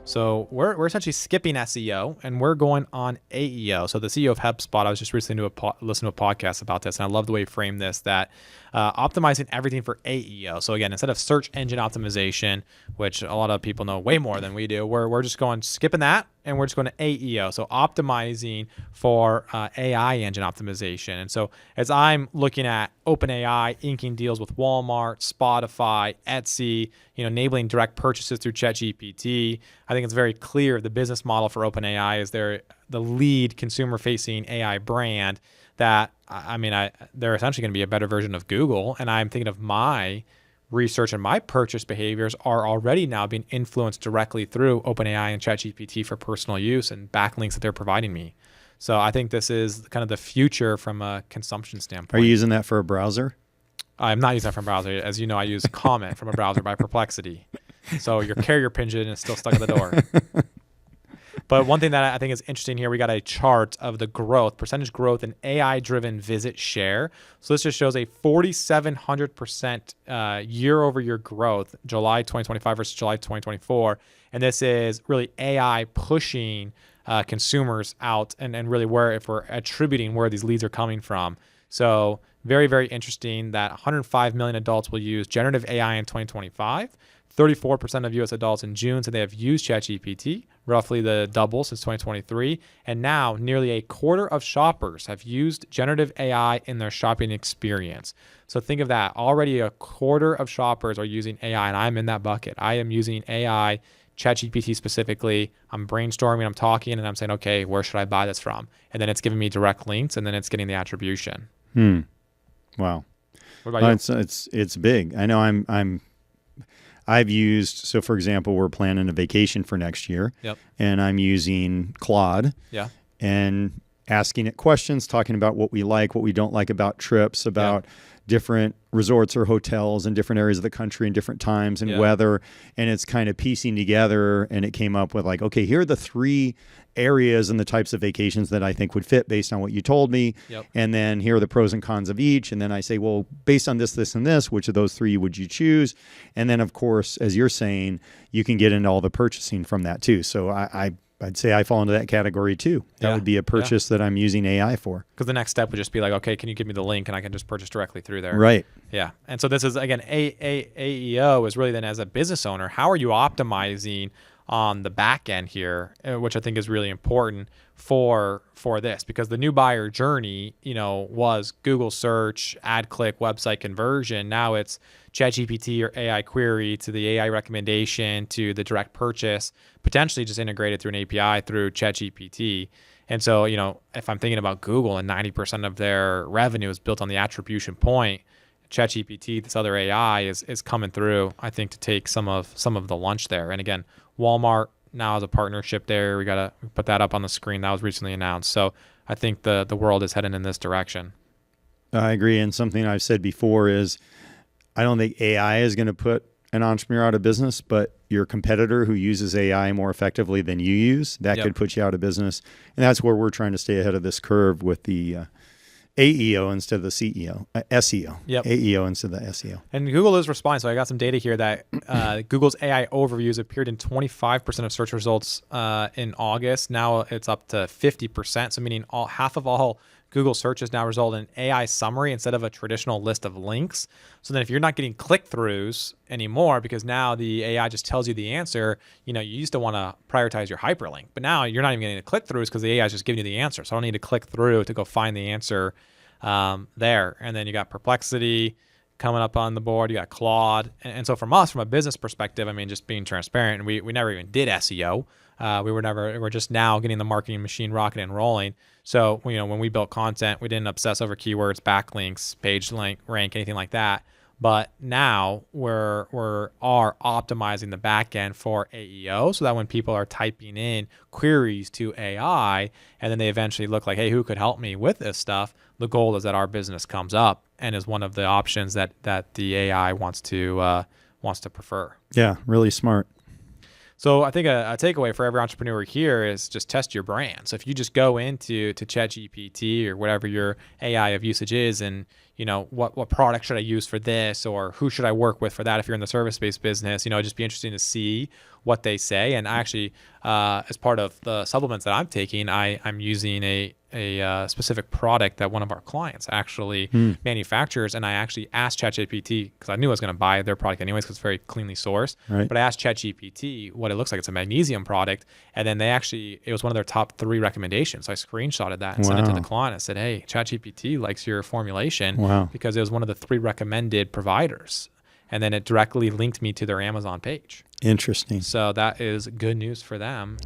So we're essentially skipping SEO and we're going on AEO. So the CEO of HubSpot, I was just recently listening to a podcast about this, and I love the way he framed this, that optimizing everything for AEO. So again, instead of search engine optimization, which a lot of people know way more than we do, we're just skipping that, and we're just going to AEO. So optimizing for AI engine optimization. And so as I'm looking at OpenAI inking deals with Walmart, Spotify, Etsy, enabling direct purchases through ChatGPT, I think it's very clear the business model for OpenAI is they're the lead consumer-facing AI brand that, they're essentially going to be a better version of Google. And I'm thinking of my research and my purchase behaviors are already now being influenced directly through OpenAI and ChatGPT for personal use and backlinks that they're providing me. So I think this is kind of the future from a consumption standpoint. Are you using that for a browser? I'm not using that from a browser. As you know, I use Comment from a browser by Perplexity. So your carrier pigeon is still stuck at the door. But one thing that I think is interesting here, we got a chart of the percentage growth in AI-driven visit share. So this just shows a 4,700% year-over-year growth, July 2025 versus July 2024. And this is really AI pushing consumers out and really if we're attributing where these leads are coming from. So very, very interesting that 105 million adults will use generative AI in 2025. 34% of U.S. adults in June said they have used ChatGPT, roughly the double since 2023. And now nearly a quarter of shoppers have used generative AI in their shopping experience. So think of that. Already a quarter of shoppers are using AI, and I'm in that bucket. I am using AI, ChatGPT specifically. I'm brainstorming, I'm talking, and I'm saying, okay, where should I buy this from? And then it's giving me direct links, and then it's getting the attribution. Wow. What about you? It's big. I know I've used, so for example, we're planning a vacation for next year. Yep. And I'm using Claude. Yeah. And asking it questions, talking about what we like, what we don't like about trips, about different resorts or hotels in different areas of the country and different times and weather. And it's kind of piecing together, and it came up with like, okay, here are the 3 areas and the types of vacations that I think would fit based on what you told me. Yep. And then here are the pros and cons of each. And then I say, well, based on this, this, and this, which of those 3 would you choose? And then, of course, as you're saying, you can get into all the purchasing from that too. So I'd say I fall into that category too. That would be a purchase that I'm using AI for. Because the next step would just be like, okay, can you give me the link and I can just purchase directly through there? Right. Yeah. And so this is, again, AEO is really then as a business owner, how are you optimizing on the back end here, which I think is really important for this, because the new buyer journey, was Google search, ad click, website conversion. Now it's ChatGPT or AI query to the AI recommendation to the direct purchase, potentially just integrated through an API through ChatGPT. And so, if I'm thinking about Google and 90% of their revenue is built on the attribution point, ChatGPT, this other AI is coming through, I think, to take some of the lunch there. And again, Walmart now has a partnership there. We got to put that up on the screen. That was recently announced. So I think the world is heading in this direction. I agree. And something I've said before is I don't think AI is going to put an entrepreneur out of business, but your competitor who uses AI more effectively than you use, that could put you out of business. And that's where we're trying to stay ahead of this curve with the AEO instead of the SEO. AEO instead of the SEO. And Google is responding. So I got some data here that Google's AI overviews appeared in 25% of search results in August. Now it's up to 50%. So meaning half of all Google searches now result in an AI summary instead of a traditional list of links. So then if you're not getting click-throughs anymore, because now the AI just tells you the answer, you used to want to prioritize your hyperlink, but now you're not even getting the click-throughs because the AI is just giving you the answer. So I don't need to click through to go find the answer there. And then you got Perplexity coming up on the board. You got Claude. And so from a business perspective, just being transparent, and we never even did SEO. We're just now getting the marketing machine rocking and rolling. So, when we built content, we didn't obsess over keywords, backlinks, page link, rank, anything like that. But now we're optimizing the back end for AEO so that when people are typing in queries to AI and then they eventually look like, hey, who could help me with this stuff? The goal is that our business comes up and is one of the options that the AI wants to prefer. Yeah, really smart. So I think a takeaway for every entrepreneur here is just test your brand. So if you just go into ChatGPT or whatever your AI of usage is, and what product should I use for this, or who should I work with for that? If you're in the service-based business, it'd just be interesting to see what they say. And actually, as part of the supplements that I'm taking, I'm using a specific product that one of our clients actually manufactures. And I actually asked ChatGPT, because I knew I was going to buy their product anyways, because it's very cleanly sourced. Right. But I asked ChatGPT what it looks like. It's a magnesium product. And then it was one of their top 3 recommendations. So I screenshotted that and sent it to the client. I said, hey, ChatGPT likes your formulation because it was one of the 3 recommended providers. And then it directly linked me to their Amazon page. Interesting. So that is good news for them.